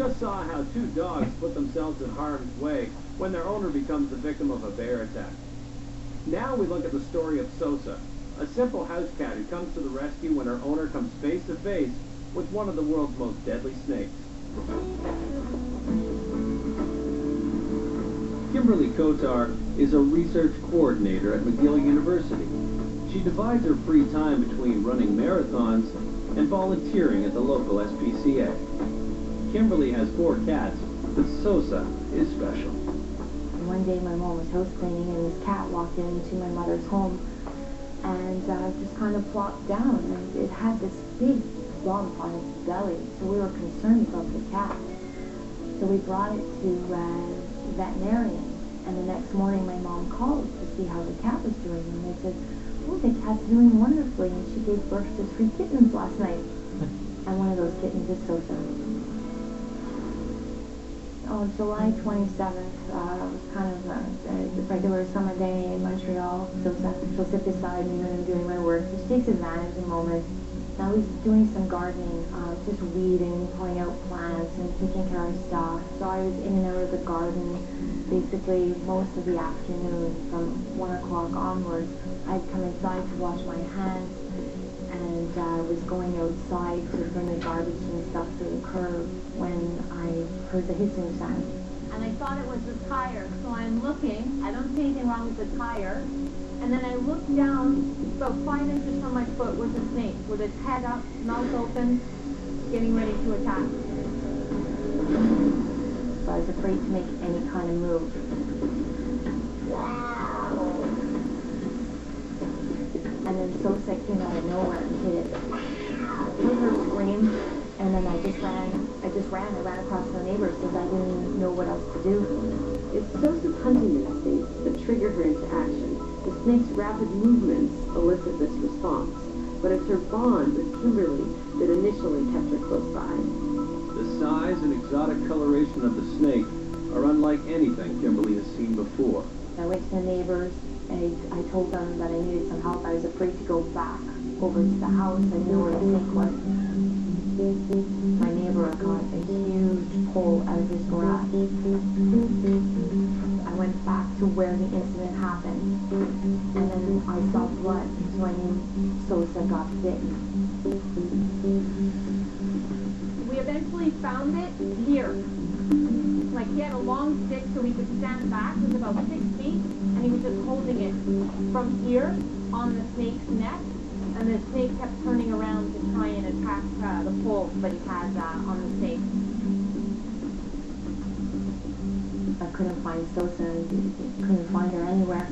just saw how two dogs put themselves in harm's way when their owner becomes the victim of a bear attack. Now we look at the story of Sosa, a simple house cat who comes to the rescue when her owner comes face to face with one of the world's most deadly snakes. Kimberly Kotar is a research coordinator at McGill University. She divides her free time between running marathons and volunteering at the local SPCA. Kimberly has 4 cats, but Sosa is special. One day my mom was house cleaning and this cat walked into my mother's home and just kind of plopped down, and it had this big lump on its belly, so we were concerned about the cat. So we brought it to the veterinarian, and the next morning my mom called to see how the cat was doing, and they said, "Oh, the cat's doing wonderfully, and she gave birth to 3 kittens last night." And one of those kittens is Sosa. On July 27th, it was kind of a regular summer day in Montreal. She'll sit beside me when I'm doing my work. She takes advantage of the moment. Now he's doing some gardening, just weeding, pulling out plants and taking care of stuff. So I was in and out of the garden basically most of the afternoon. From 1 o'clock onwards, I'd come inside to wash my hands, and was going outside to bring the garbage and stuff to the curb when I heard the hissing sound. And I thought it was the tire, so I'm looking. I don't see anything wrong with the tire. And then I looked down, about 5 inches from my foot was a snake, with its head up, mouth open, getting ready to attack. So I was afraid to make any kind of move. And then Sosa came out of nowhere and hit it. I heard her scream, and then I ran across the neighbors because I didn't know what else to do. It's Sosa's hunting instinct that triggered her into action. The snake's rapid movements elicit this response, but it's her bond with Kimberly that initially kept her close by. The size and exotic coloration of the snake are unlike anything Kimberly has seen before. I went to the neighbors, and I told them that I needed some help. I was afraid to go back over to the house. I didn't know where the snake was. My neighbor got a huge hole out of his garage. I went back to where the incident happened, and then I saw blood, so I knew Sosa got bitten. We eventually found it here. Like, he had a long stick so he could stand back. It was about 6 feet, and he was just holding it from here on the snake's neck. And the snake kept turning around to try and attack the pole that he had on the snake. I couldn't find Sosa, couldn't find her anywhere.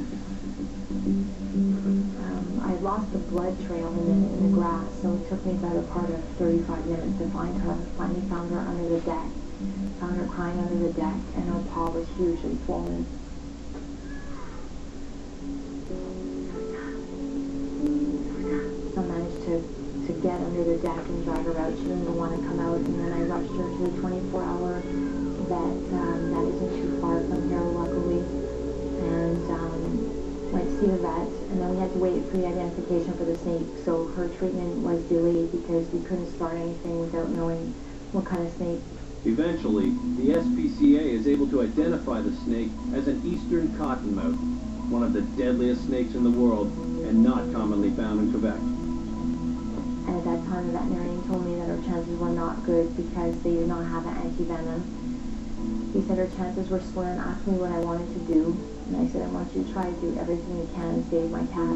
I lost the blood trail in the grass, so it took me about a part of 35 minutes to find her. Finally found her under the deck. Found her crying under the deck, and her paw was hugely swollen. I managed to get under the deck and drag her out. She didn't even want to come out, and then I rushed her to a 24-hour vet that isn't too far from here, luckily, and went to see the vet, and then we had to wait for the identification for the snake, so her treatment was delayed because we couldn't start anything without knowing what kind of snake. Eventually, the SPCA is able to identify the snake as an eastern cottonmouth, one of the deadliest snakes in the world and not commonly found in Quebec. And at that time, the veterinarian told me that her chances were not good because they did not have an anti-venom. He said her chances were slim, asked me what I wanted to do, and I said, I want you to try to do everything you can to save my cat.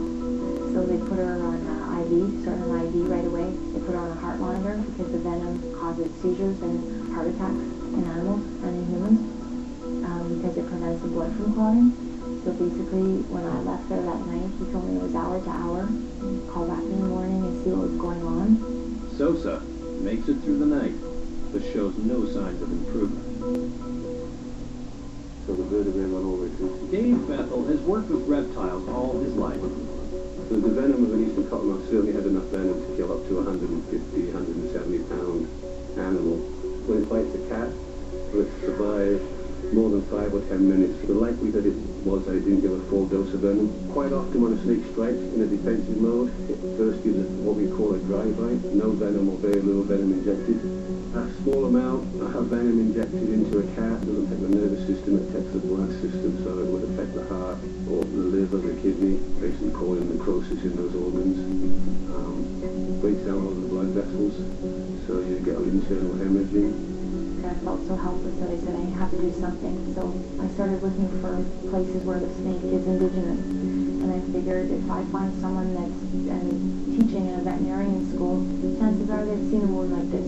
So they put her on an IV, started an IV right away. They put her on a heart monitor because the venom causes seizures and heart attacks in animals and in humans because it prevents the blood from clotting. So basically, when I left there that night, he told me it was hour to hour. Call back in the morning and see what was going on. Sosa makes it through the night, but shows no signs of improvement. So the bird ran over to. Dave Bethel has worked with reptiles all his life. The venom of an eastern cottonmouth certainly has enough venom to kill up to 150, 170 pound animal. When it bites a cat, it survives more than 5 or 10 minutes. The likelihood it was that it didn't give a full dose of venom. Quite often when a snake strikes in a defensive mode, it first gives it what we call a dry bite, no venom or very little venom injected. A small amount of venom injected into a cat doesn't affect the nervous system, it affects the blood system, so it would affect the heart or the liver, the kidney, basically causing necrosis in those organs. Breaks down all the blood vessels, so you get an internal hemorrhaging. I felt so helpless that I said I have to do something. So I started looking for places where the snake is indigenous. And I figured if I find someone that's teaching in a veterinarian school, chances are they've seen a wound like this.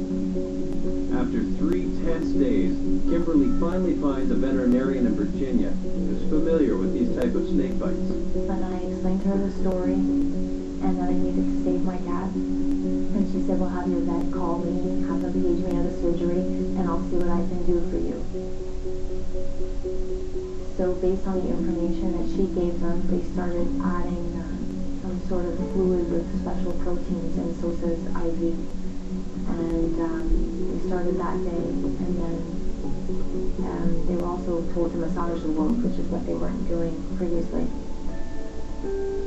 After 3 tense days, Kimberly finally finds a veterinarian in Virginia who's familiar with these type of snake bites. And I explained to her the story and that I needed to save my dad. And she said, well, have your vet call me, have them engage me at a surgery, and I'll see what I can do for you. So based on the information that she gave them, they started adding some sort of fluid with special proteins in Sosa's IV. And we started that day, and then they were also told to massage the wound, which is what they weren't doing previously.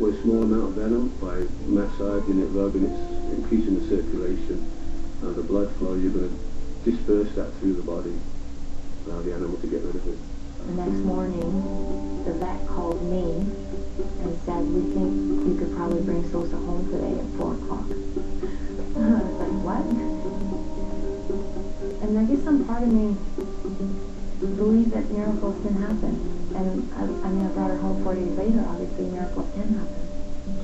With a small amount of venom, by massaging it, rubbing it, increasing the circulation, the blood flow, you're going to disperse that through the body, allow the animal to get rid of it. The next morning, the vet called me and said, we think you could probably bring Sosa home today at 4 o'clock. I was like, what? And I guess some part of me believed that miracles can happen. And I mean, I brought her home 4 days later. Obviously, miracles can happen.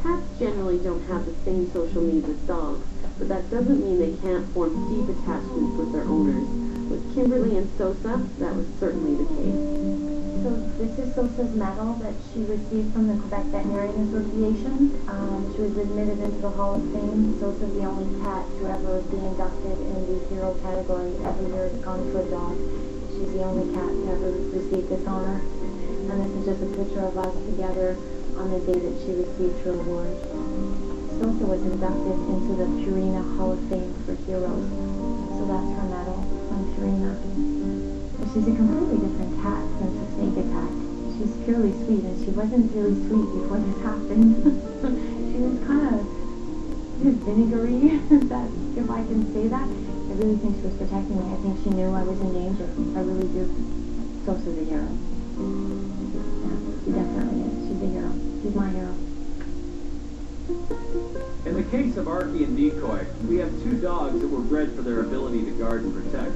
Cats generally don't have the same social needs as dogs, but that doesn't mean they can't form deep attachments with their owners. With Kimberly and Sosa, that was certainly the case. So this is Sosa's medal that she received from the Quebec Veterinarian Association. She was admitted into the Hall of Fame. Sosa's the only cat to ever be inducted in the hero category. Every year it's gone to a dog. She's the only cat to ever receive this honor. And this is just a picture of us together on the day that she received her award. Sosa was inducted into the Purina Hall of Fame for Heroes. So that's her medal from Purina. And she's a completely different cat since the snake attack. She's purely sweet, and she wasn't really sweet before this happened. She was kind of vinegary, if I can say that. I really think she was protecting me. I think she knew I was in danger. I really do. Sosa's a hero. Yeah, she definitely is. She's a hero. She's my hero. In the case of Archie and Decoy, we have 2 dogs that were bred for their ability to guard and protect,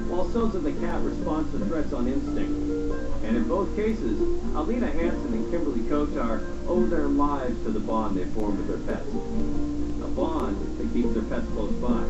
while Sosa the cat responds to threats on instinct. And in both cases, Alina Hansen and Kimberly Kotar owe their lives to the bond they formed with their pets. A bond that keeps their pets close by.